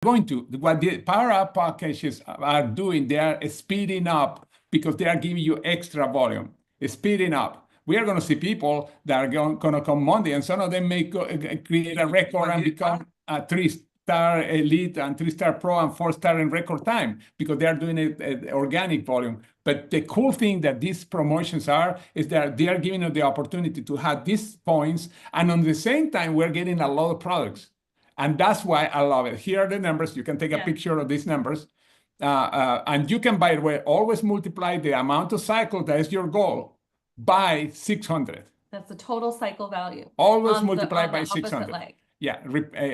going to. What the Power Up packages are doing, they are speeding up because they are giving you extra volume, speeding up. We are going to see people that are going to come Monday, and some of them may create a record and become a 3-star elite and 3-star pro and 4-star in record time because they are doing it organic volume. But the cool thing that these promotions is that they are giving us the opportunity to have these points, and on the same time, we're getting a lot of products. And that's why I love it. Here are the numbers. You can take a picture of these numbers. And you can, by the way, always multiply the amount of cycles that is your goal by 600. That's the total cycle value. Always multiply by 600. Yeah,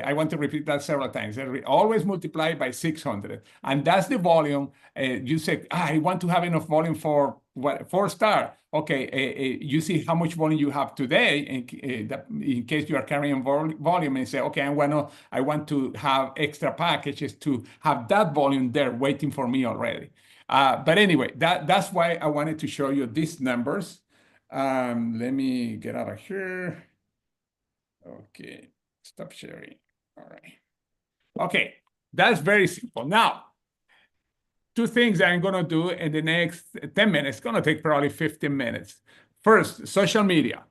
I want to repeat that several times. Always multiply by 600. And that's the volume. You say, I want to have enough volume for 4-star. Okay, you see how much volume you have today in case you are carrying volume, and say, okay, I want to have extra packages to have that volume there waiting for me already. But anyway, that's why I wanted to show you these numbers. Let me get out of here. Okay, stop sharing. All right. Okay, that's very simple. Now, two things I'm going to do in the next 10 minutes. It's going to take probably 15 minutes. First, social media.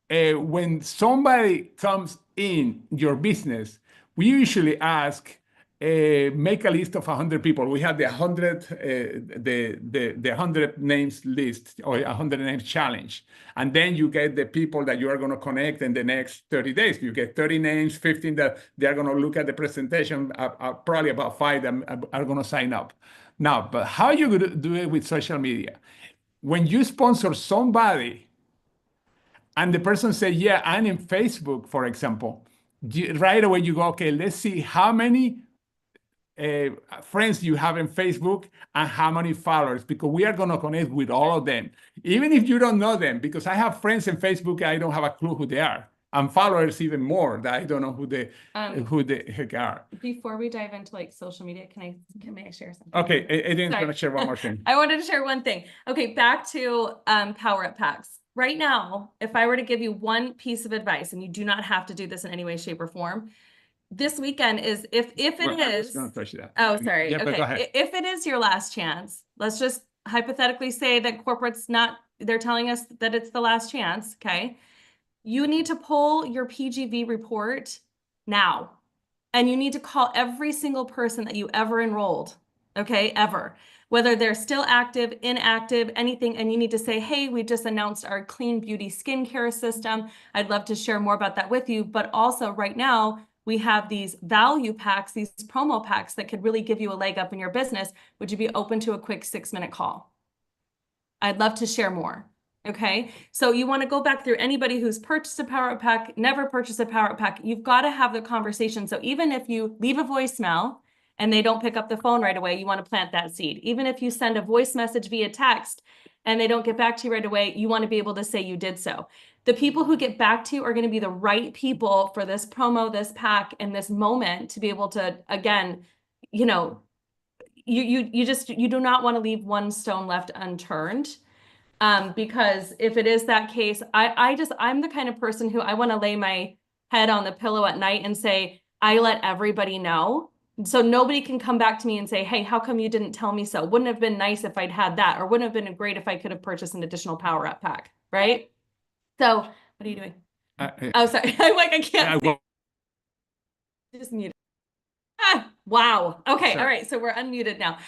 When somebody comes in your business, we usually ask, make a list of 100 people. We have the 100 names list or 100 names challenge. And then you get the people that you are going to connect in the next 30 days. You get 30 names, 15 that they are going to look at the presentation, probably about 5 that are going to sign up. Now, but how are you going to do it with social media? When you sponsor somebody and the person says, yeah, I'm in Facebook, for example, right away you go, okay, let's see how many friends you have in Facebook and how many followers, because we are going to connect with all of them, even if you don't know them, because I have friends in Facebook, I don't have a clue who they are. And followers even more that I don't know who the heck are. Before we dive into like social media, can I share something? Okay, Aiden's going to share one more thing. I wanted to share one thing. Okay, back to Power Up packs. Right now, if I were to give you one piece of advice, and you do not have to do this in any way, shape, or form, this weekend is if it is. Going to touch that. Oh, sorry. Yeah, okay, go ahead. If it is your last chance, let's just hypothetically say that corporate's not. They're telling us that it's the last chance. Okay. You need to pull your PGV report now, and you need to call every single person that you ever enrolled, okay, ever, whether they're still active, inactive, anything, and you need to say, hey, we just announced our Clean Beauty skincare system. I'd love to share more about that with you, but also right now, we have these value packs, these promo packs that could really give you a leg up in your business. Would you be open to a quick 6-minute call? I'd love to share more. Okay, so you want to go back through anybody who's purchased a Power Up pack, never purchased a Power Up pack. You've got to have the conversation. So even if you leave a voicemail and they don't pick up the phone right away, you want to plant that seed. Even if you send a voice message via text and they don't get back to you right away, you want to be able to say you did so. The people who get back to you are going to be the right people for this promo, this pack, and this moment to be able to, again, you know, you do not want to leave one stone left unturned. Because if it is that case, I'm the kind of person who I want to lay my head on the pillow at night and say, I let everybody know. So nobody can come back to me and say, hey, how come you didn't tell me so? Wouldn't have been nice if I'd had that, or wouldn't have been great if I could have purchased an additional Power Up pack, right? So what are you doing? Oh, sorry. I'm like, I can't. Just mute. Wow. Okay. Sure. All right. So we're unmuted now.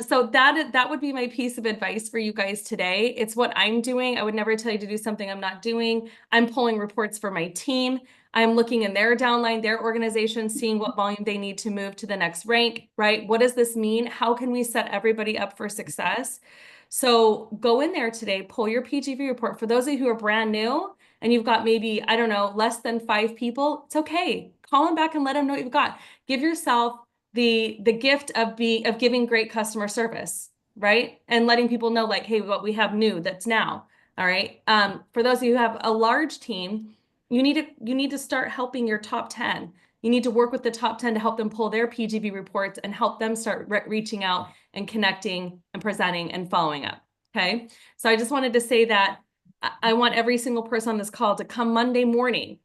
So that would be my piece of advice for you guys today. It's what I'm doing. I would never tell you to do something I'm not doing. I'm pulling reports for my team. I'm looking in their downline, their organization, seeing what volume they need to move to the next rank, right? What does this mean? How can we set everybody up for success? So go in there today, pull your PGV report. For those of you who are brand new and you've got maybe, I don't know, less than 5 people, it's okay. Call them back and let them know what you've got. Give yourself the gift of giving great customer service, right? And letting people know, like, hey, what we have new that's now. All right. For those of you who have a large team, you need to start helping your top 10. You need to work with the top 10 to help them pull their PGV reports and help them start reaching out and connecting and presenting and following up. Okay. So I just wanted to say that I want every single person on this call to come Monday morning.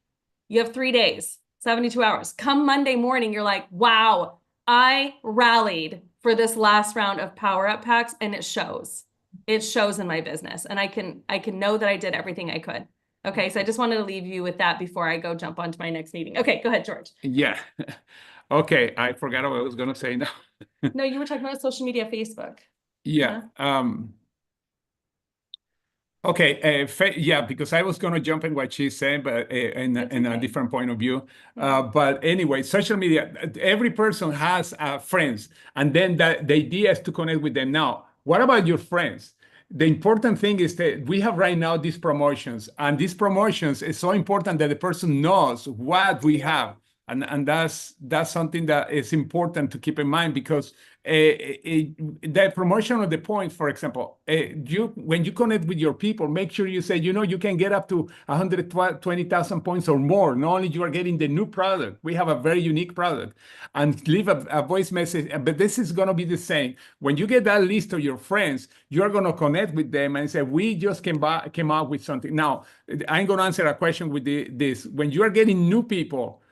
You have 3 days, 72 hours. Come Monday morning, you're like, wow, I rallied for this last round of Power Up packs, and it shows. It shows in my business, and I can know that I did everything I could. Okay, so I just wanted to leave you with that before I go jump onto my next meeting. Okay, go ahead, George. Yeah. Okay, I forgot what I was gonna say now. No, you were talking about social media, Facebook. Yeah. Okay. Yeah, because I was gonna jump in what she's saying, but in a different point of view. But anyway, social media. Every person has friends, and then the idea is to connect with them. Now, what about your friends? The important thing is that we have right now these promotions, and these promotions is so important that the person knows what we have. And that's something that is important to keep in mind, because the promotion of the points, for example, when you connect with your people, make sure you say, you can get up to 120,000 points or more. Not only you are getting the new product, we have a very unique product, and leave a voice message. But this is going to be the same. When you get that list of your friends, you're going to connect with them and say, we just came out with something. Now, I'm going to answer a question with this. When you are getting new people,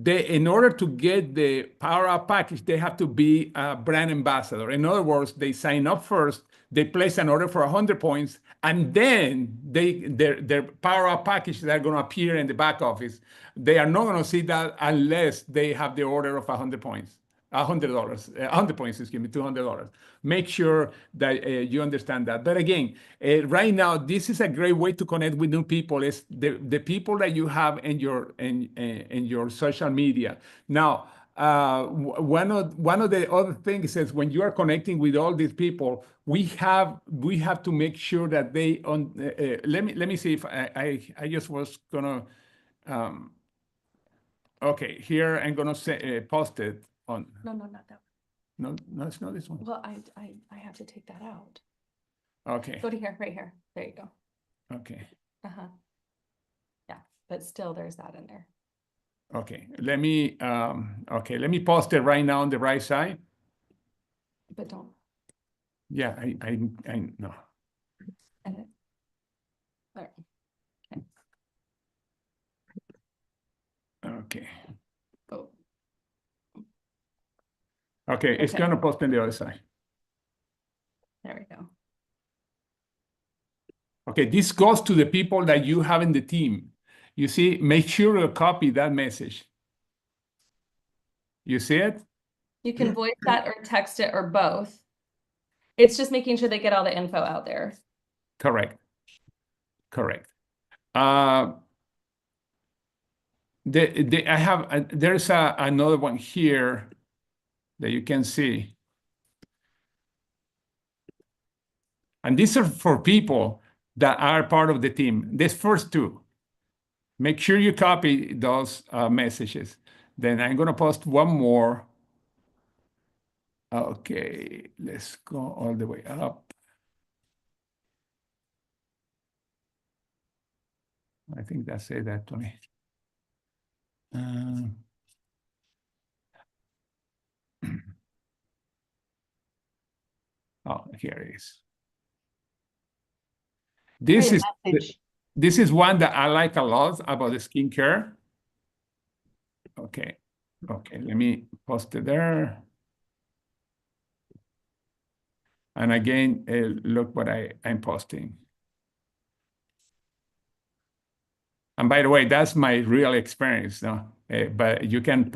in order to get the Power Up package, they have to be a brand ambassador. In other words, they sign up first, they place an order for 100 points, and then their Power Up package that are going to appear in the back office. They are not going to see that unless they have the order of 100 points. $100, 100 points, excuse me, $200. Make sure that you understand that. But again, right now, this is a great way to connect with new people. It's the people that you have in your social media. Now, one of the other things is when you are connecting with all these people, we have to make sure that they let me see if I just was gonna okay, here I'm gonna say post it on. No, not that one. No, it's not this one. Well, I have to take that out. Okay. Go to here, right here. There you go. Okay. Yeah, but still there's that in there. Okay. Let me post it right now on the right side. But don't. Yeah, I know. Edit. All right. Okay. Oh. Okay, it's gonna post on the other side. There we go. Okay, this goes to the people that you have in the team. You see, make sure you copy that message. You see it? You can voice that or text it or both. It's just making sure they get all the info out there. Correct. There's another one here that you can see. And these are for people that are part of the team. These first two. Make sure you copy those messages. Then I'm going to post one more. Okay, let's go all the way up. I think that's it, actually. Oh, here it is. This is one that I like a lot about the skincare. Okay, let me post it there. And again, look what I'm posting. And by the way, that's my real experience, no? But you can,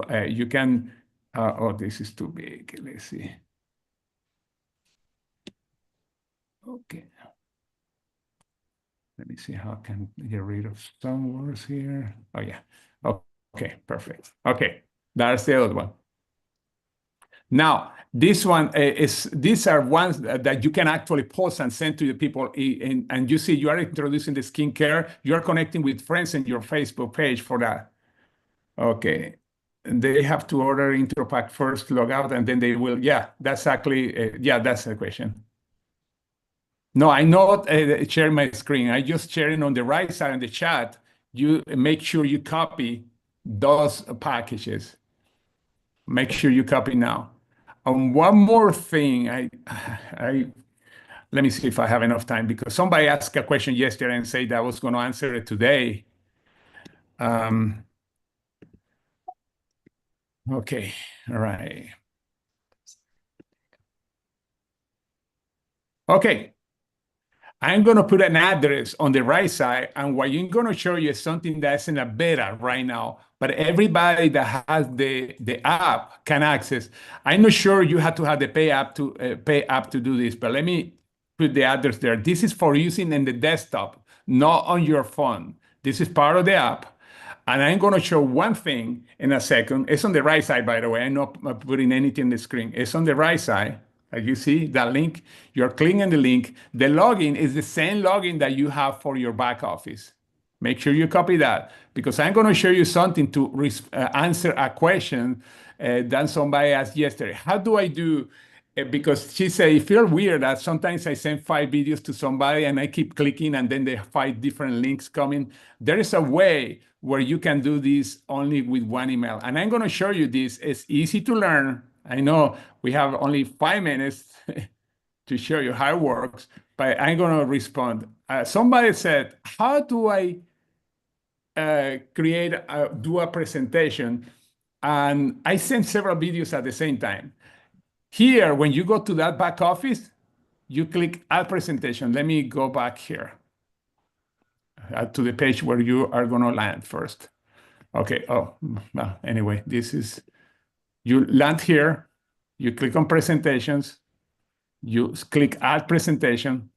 oh, this is too big. Let's see. Okay. Let me see how I can get rid of some words here. Oh, yeah. Okay, perfect. Okay, that's the other one. Now, this one these are ones that you can actually post and send to the people. And you see, you are introducing the skincare. You are connecting with friends in your Facebook page for that. Okay. And they have to order intro pack first, log out, and then they will. Yeah, that's actually, yeah, that's the question. No, I'm not sharing my screen. I just sharing on the right side in the chat. You make sure you copy those packages. Make sure you copy now. One more thing, let me see if I have enough time, because somebody asked a question yesterday and said that I was going to answer it today. Okay, all right. Okay. I'm going to put an address on the right side, and what I'm going to show you is something that's in a beta right now, but everybody that has the app can access. I'm not sure you have to have the pay app to do this, but let me put the address there. This is for using in the desktop, not on your phone. This is part of the app. And I'm going to show one thing in a second. It's on the right side, by the way. I'm not putting anything on the screen. It's on the right side. As you see that link, you're clicking on the link. The login is the same login that you have for your back office. Make sure you copy that, because I'm going to show you something to answer a question that somebody asked yesterday. How do I do? Because she said, it feels weird that sometimes I send 5 videos to somebody and I keep clicking and then there are 5 different links coming. There is a way where you can do this only with one email. And I'm going to show you this. It's easy to learn. I know we have only 5 minutes to show you how it works, but I'm going to respond. Somebody said, how do I do a presentation? And I sent several videos at the same time. Here, when you go to that back office, you click Add Presentation. Let me go back here to the page where you are going to land first. Okay. Oh, well, anyway, this is, you land here, you click on Presentations, you click Add Presentation,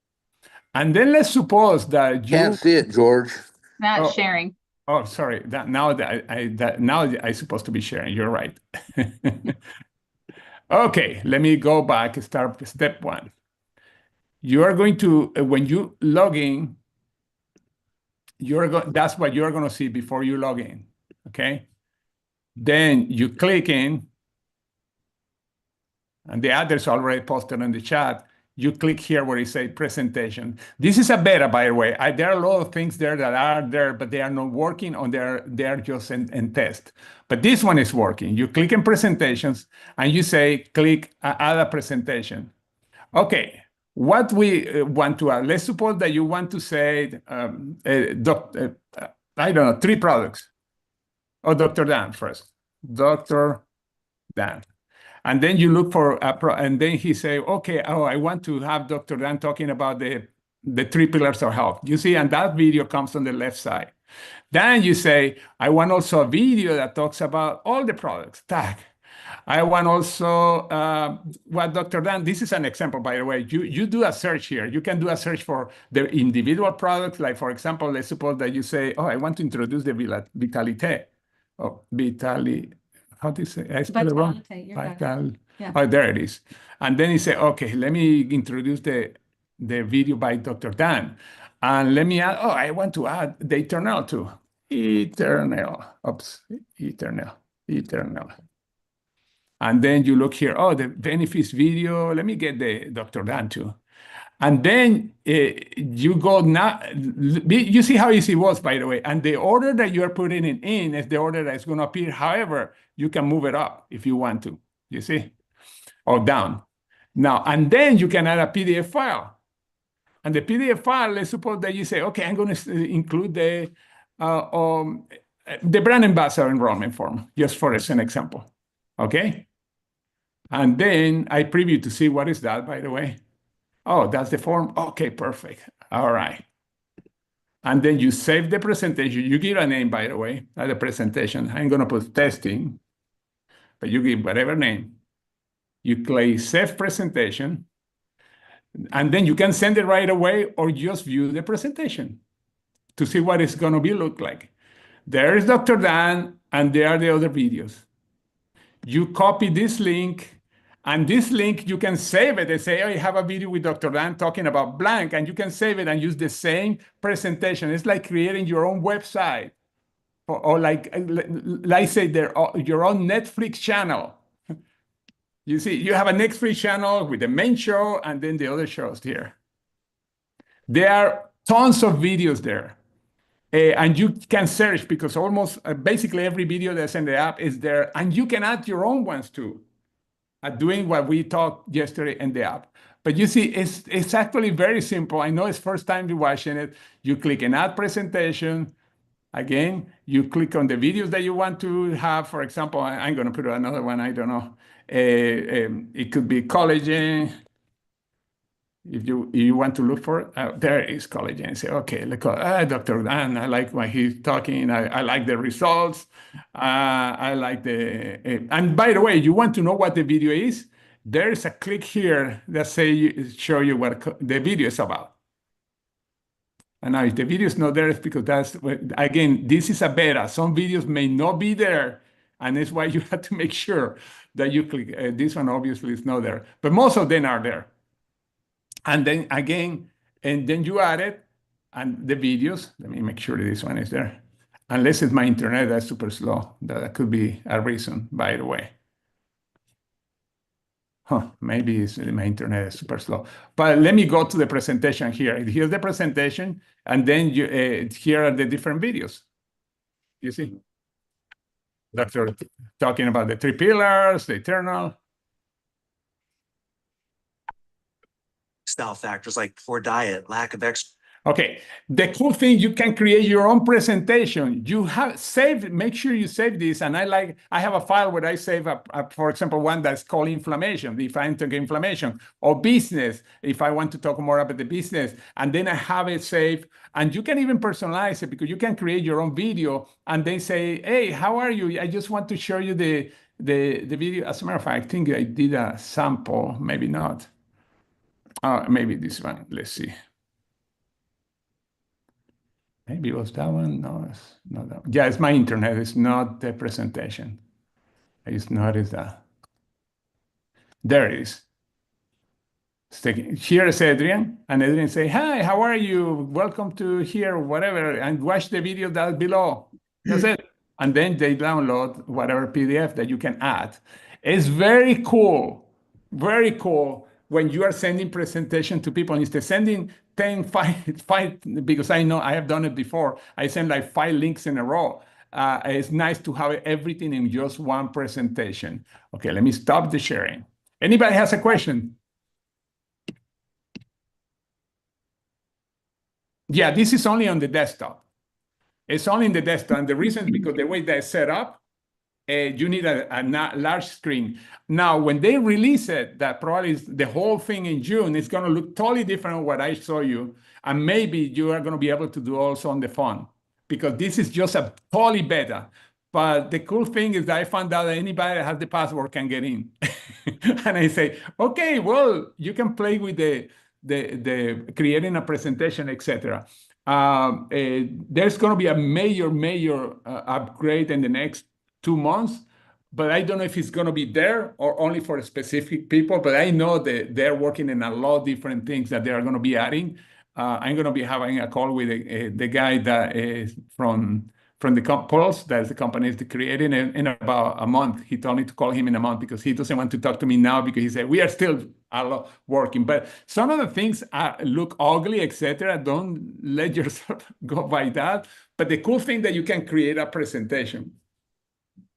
and then let's suppose that you can't see it, George. Not sharing. Oh, sorry. Now I'm supposed to be sharing. You're right. Okay, let me go back. Start step 1. You are going to when you log in, that's what you're going to see before you log in. Okay. Then you click in, and the address already posted in the chat. You click here where it says presentation. This is a beta, by the way. There are a lot of things there that are there, but they are not working, or they're just in test. But this one is working. You click in presentations, and you say, click add a presentation. Okay, what we want to add. Let's suppose that you want to say, I don't know, 3 products. Oh, Dr. Dan first. Dr. Dan. And then you look for and then he say, okay, oh, I want to have Dr. Dan talking about the 3 pillars of health. You see, and that video comes on the left side. Then you say, I want also a video that talks about all the products. Tag. I want also what Dr. Dan, this is an example, by the way. You do a search here. You can do a search for the individual products. Like, for example, let's suppose that you say, oh, I want to introduce the Vitalite. Oh, Vitalite. How do you say? I spell it wrong. Vital. Yeah. Oh, there it is. And then you say, okay, let me introduce the video by Dr. Dan. And let me add, oh, I want to add the Eternal too. Eternal. Oops. Eternal. And then you look here, oh, the benefits video. Let me get the Dr. Dan too. And then you go now. You see how easy it was, by the way. And the order that you are putting it in is the order that is going to appear. However, you can move it up if you want to, you see, or down. Now, and then you can add a PDF file. And the PDF file, let's suppose that you say, okay, I'm going to include the brand ambassador enrollment form, just for as an example. Okay? And then I preview to see what is that, by the way. Oh, that's the form. Okay, perfect. All right. And then you save the presentation. You give a name, by the way, at the presentation. I'm going to put testing, but you give whatever name. You click save presentation, and then you can send it right away or just view the presentation to see what it's going to look like. There is Dr. Dan, and there are the other videos. You copy this link. And this link, you can save it and say, oh, I have a video with Dr. Dan talking about blank, and you can save it and use the same presentation. It's like creating your own website, or like say, your own Netflix channel. You see, you have a Netflix channel with the main show and then the other shows here. There are tons of videos there. And you can search, because almost basically every video that's in the app is there, and you can add your own ones too. Doing what we talked yesterday in the app. But you see, it's actually very simple. I know it's first time you're watching it. You click in Add Presentation. Again, you click on the videos that you want to have. For example, I'm going to put another one. I don't know. It could be collagen. If you want to look for it, there is collagen. And say, okay, look, Dr. Dan, I like when he's talking. I like the results. I like and by the way, you want to know what the video is? There is a click here that show you what the video is about. And now if the video is not there, it's because again, this is a beta. Some videos may not be there. And that's why you have to make sure that you click. This one obviously is not there, but most of them are there. And then again, and then you add it and the videos. Let me make sure this one is there. Unless it's my internet that's super slow. That could be a reason, by the way. Maybe it's my internet is super slow. But let me go to the presentation here. Here's the presentation, and then here are the different videos. You see? Doctor talking about the 3 pillars, the eternal. Style factors like poor diet, lack of exercise. Okay, the cool thing, you can create your own presentation. You have saved, make sure you save this. And I have a file where I save, for example, one that's called inflammation, if I enter inflammation, or business, if I want to talk more about the business. And then I have it saved. And you can even personalize it because you can create your own video and then say, hey, how are you? I just want to show you the video. As a matter of fact, I think I did a sample, maybe not. Maybe this one, let's see. Maybe it was that one. No, it's not that one. Yeah, it's my internet. It's not the presentation. I just noticed that. There it is. Here is Adrian. And Adrian say, hi, how are you? Welcome to here, whatever. And watch the video that's below. That's it. And then they download whatever PDF that you can add. It's very cool. Very cool. When you are sending presentation to people, instead of sending 5, because I know I have done it before, I send like 5 links in a row. It's nice to have everything in just one presentation. Okay, let me stop the sharing. Anybody has a question? Yeah, this is only on the desktop. It's only in the desktop. And the reason is because the way that it's set up, you need a large screen. Now, when they release it, that probably is the whole thing in June, it's going to look totally different than what I show you. And maybe you are going to be able to do also on the phone, because this is just a totally beta. But the cool thing is that I found out that anybody that has the password can get in. And I say, okay, well, you can play with the creating a presentation, etc. There's going to be a major upgrade in the next 2 months, but I don't know if it's going to be there or only for specific people. But I know that they're working in a lot of different things that they are going to be adding. I'm going to be having a call with the guy that is from the Pulse, that's the company is creating in about a month. He told me to call him in a month because he doesn't want to talk to me now, because he said we are still working. But some of the things look ugly, etc. Don't let yourself go by that. But the cool thing that you can create a presentation.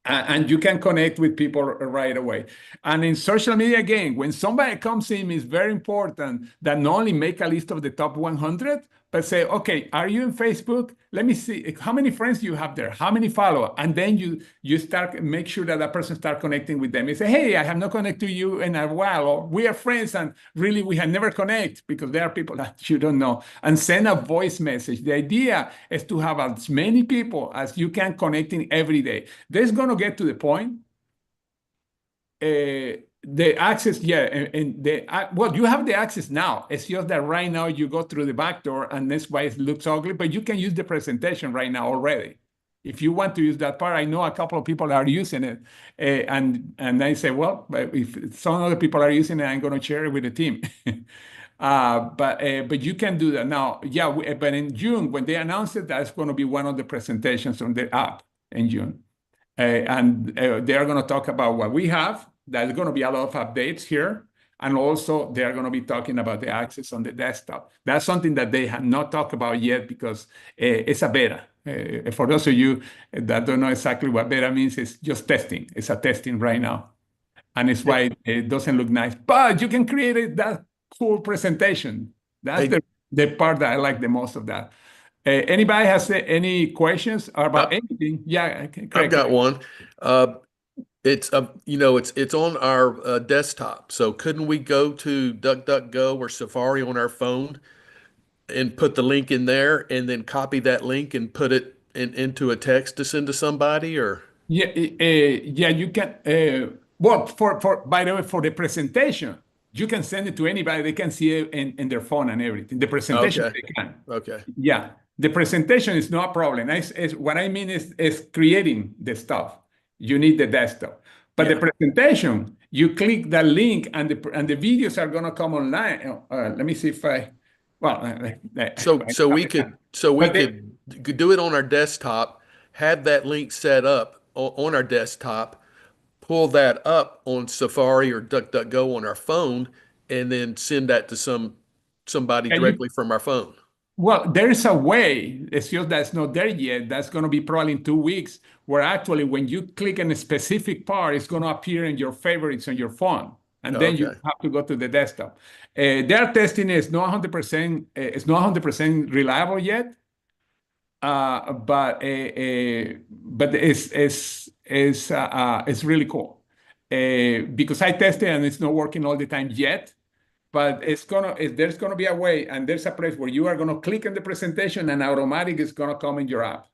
And you can connect with people right away. And in social media, again, when somebody comes in, it's very important that not only make a list of the top 100, but say, okay, are you in Facebook? Let me see how many friends you have there, how many follow, and then you start make sure that person start connecting with them. You say, hey, I have not connected to you in a while, or we are friends, and really we have never connected, because there are people that you don't know, and send a voice message. The idea is to have as many people as you can connecting every day. There's going to get to the point. The access, yeah, and well, you have the access now. It's just that right now you go through the back door, and that's why it looks ugly. But you can use the presentation right now already. If you want to use that part, I know a couple of people are using it, and I say, well, if some other people are using it, I'm going to share it with the team. But you can do that now. Yeah, but in June, when they announced it, that's going to be one of the presentations on the app in June, and they are going to talk about what we have. There's going to be a lot of updates here. And also, they are going to be talking about the access on the desktop. That's something that they have not talked about yet, because it's a beta. For those of you that don't know exactly what beta means, it's just testing. It's a testing right now. And it's why it doesn't look nice. But you can create that cool presentation. That's the part that I like the most of that. Anybody has any questions about anything? Yeah, Craig. I've got one. It's it's on our desktop. So couldn't we go to DuckDuckGo or Safari on our phone and put the link in there and then copy that link and put it into a text to send to somebody or? Yeah, yeah, you can. Well, for by the way, for the presentation, you can send it to anybody. They can see it in their phone and everything. The presentation, Okay. they can. Okay. Yeah, the presentation is no problem. What I mean is creating the stuff. You need the desktop, but the Yeah. presentation, you click that link, and the videos are gonna come online. Let me see if I. Well, So we could But they- could do it on our desktop, have that link set up on our desktop, pull that up on Safari or DuckDuckGo on our phone, and then send that to somebody Yeah, directly from our phone. Well, there is a way, it's just that's not there yet. That's going to be probably in 2 weeks, where actually when you click on a specific part, it's going to appear in your favorites on your phone. And then you Okay. have to go to the desktop. Their testing is not 100%, it's not 100% reliable yet. But it's really cool. Because I tested and it's not working all the time yet. But there's gonna be a way, and there's a place where you are gonna click on the presentation, and automatic is gonna come in your app,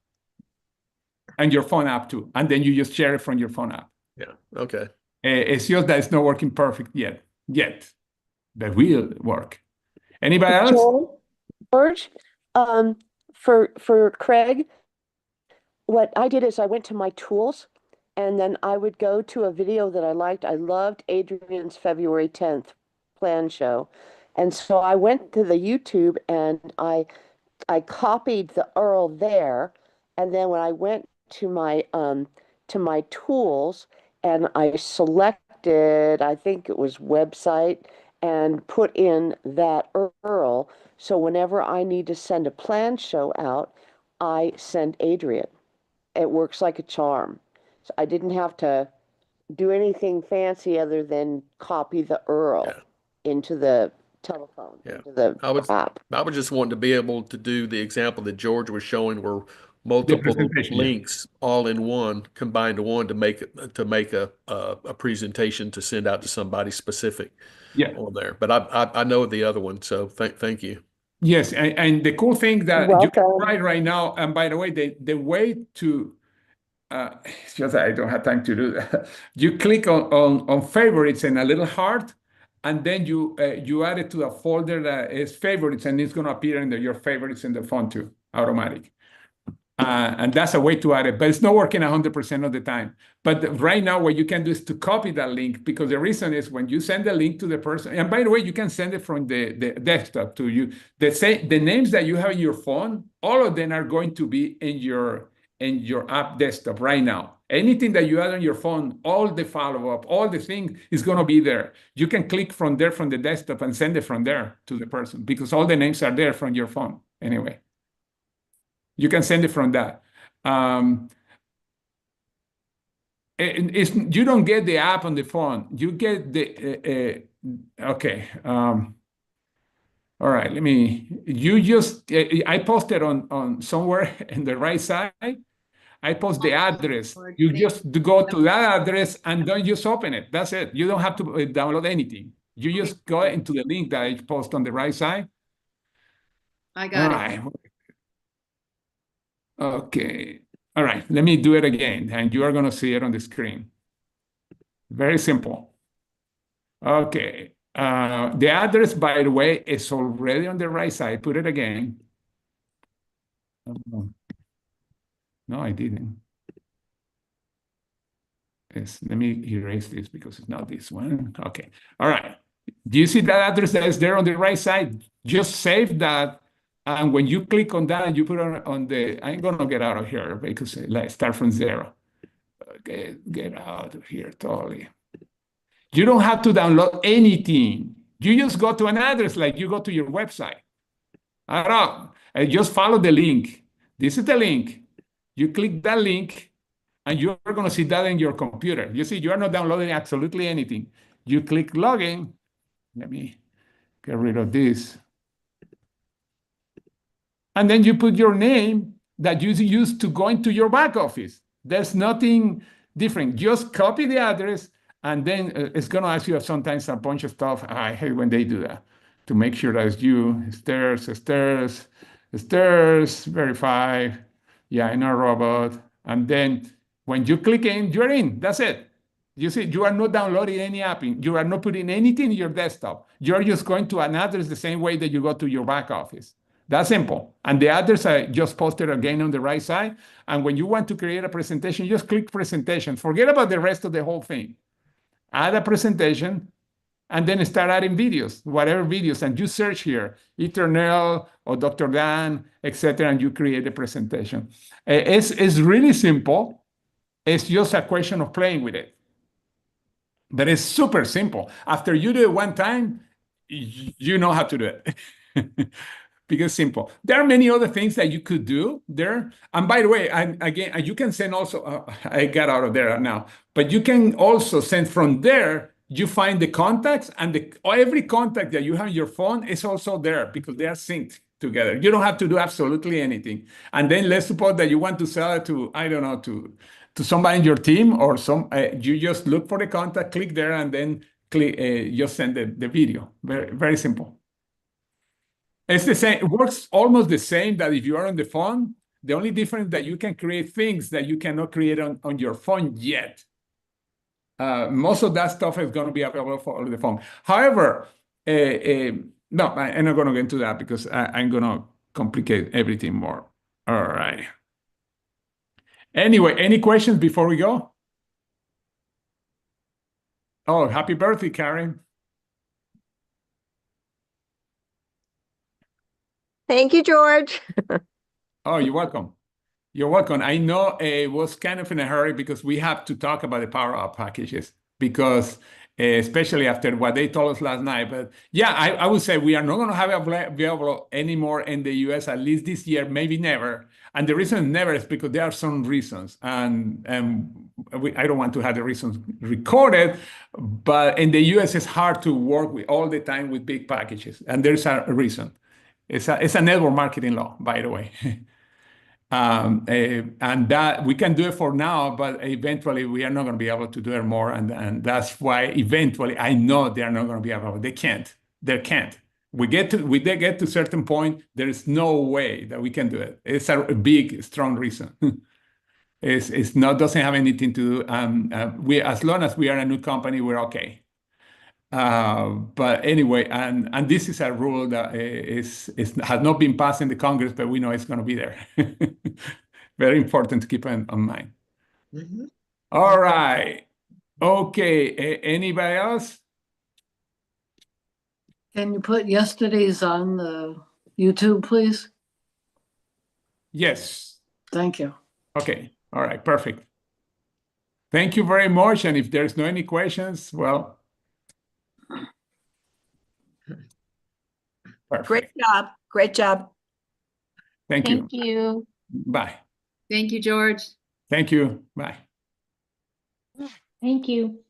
and your phone app too, and then you just share it from your phone app. Yeah. Okay. It's just that it's not working perfect yet, but will work. Anybody else? Joel, George, for Craig, what I did is I went to my tools and then I would go to a video that I liked. I loved Adrian's February 10th plan show. And so I went to the YouTube and I copied the URL there. And then when I went to my tools and I selected, I think it was website, and put in that URL. So whenever I need to send a plan show out, I send Adrian. It works like a charm. So I didn't have to do anything fancy other than copy the URL Yeah. into the telephone, Yeah. into the app. I was just wanting to be able to do the example that George was showing where multiple presentation, yeah. links all in one, combined to one to make a presentation to send out to somebody specific Yeah. on there. But I know the other one, so thank you. Yes, and the cool thing that You're you can welcome. try right now, and by the way, the way to it's just that I don't have time to do that. You click on favorites and a little heart, and then you add it to a folder that is favorites, and it's going to appear in your favorites in the phone too, automatic. And that's a way to add it, but it's not working 100% of the time. But right now, what you can do is to copy that link, because the reason is when you send the link to the person, and by the way, you can send it from the desktop to you. The names that you have in your phone, all of them are going to be in your app desktop right now. Anything that you add on your phone, all the follow-up, all the things is going to be there. You can click from there from the desktop and send it from there to the person, because all the names are there from your phone anyway. You can send it from that. You don't get the app on the phone. You get the okay. All right. I posted on somewhere in the right side. I post the address. You just go to that address and don't just open it. That's it. You don't have to download anything. You just go into the link that I post on the right side. I got it. Okay. All right. Let me do it again, and you are going to see it on the screen. Very simple. Okay. The address, by the way, is already on the right side. Put it again. No, I didn't. Let me erase this because it's not this one. Okay. All right. Do you see that address that is there on the right side? Just save that. And when you click on that, you put on the, I'm going to get out of here because let's start from zero. Okay, get out of here totally. You don't have to download anything. You just go to an address like you go to your website. I don't know. Just follow the link. This is the link. You click that link, and you're going to see that in your computer. You see, you are not downloading absolutely anything. You click login. Let me get rid of this. And then you put your name that you use to go into your back office. There's nothing different. Just copy the address, and then it's going to ask you sometimes a bunch of stuff. I hate when they do that, to make sure that it's you. Stairs, verify. Yeah, in a robot. And then when you click in, you're in. That's it. You see, you are not downloading any app. You are not putting anything in your desktop. You're just going to an address the same way that you go to your back office. That's simple. And the address I just posted again on the right side. And when you want to create a presentation, just click presentation. Forget about the rest of the whole thing. Add a presentation, and then start adding videos, whatever videos. And you search here, Eternel or Dr. Dan, etc., and you create a presentation. It's really simple. It's just a question of playing with it. But it's super simple. After you do it one time, you know how to do it. Because simple. There are many other things that you could do there. And by the way, again, you can send also, I got out of there now, but you can also send from there, you find the contacts, and every contact that you have on your phone is also there because they are synced together. You don't have to do absolutely anything. And then let's suppose that you want to sell it to, I don't know, to somebody in your team or you just look for the contact, click there, and then click, just send the video. Very, very simple. It's the same. It works almost the same that if you are on the phone. The only difference that you can create things that you cannot create on your phone yet. Most of that stuff is going to be available for the phone. However, no, I'm not going to get into that because I'm going to complicate everything more. All right. Anyway, any questions before we go? Oh, happy birthday, Karen. Thank you, George. Oh, you're welcome. You're welcome. I know it was kind of in a hurry because we have to talk about the Power Up packages because especially after what they told us last night. But yeah, I would say we are not going to have it available anymore in the US, at least this year, maybe never. And the reason never is because there are some reasons. And I don't want to have the reasons recorded, but in the US, it's hard to work with all the time with big packages. And there's a reason. It's a network marketing law, by the way. And that we can do it for now, but eventually we are not going to be able to do it more. And that's why eventually I know they are not going to be able. They can't. We get to a certain point. There is no way that we can do it. It's a big, strong reason. It's not, doesn't have anything to do. We, as long as we are a new company, we're okay. But anyway, and this is a rule that has not been passed in the Congress, but we know it's going to be there. Very important to keep on mind. Mhm. All right. Okay. Anybody else? Can you put yesterday's on the YouTube, please? Yes. Thank you. Okay. All right. Perfect. Thank you very much. And if there's no any questions, well. Perfect. Great job. Great job. Thank you. Thank you. Bye. Thank you, George. Thank you. Bye. Thank you.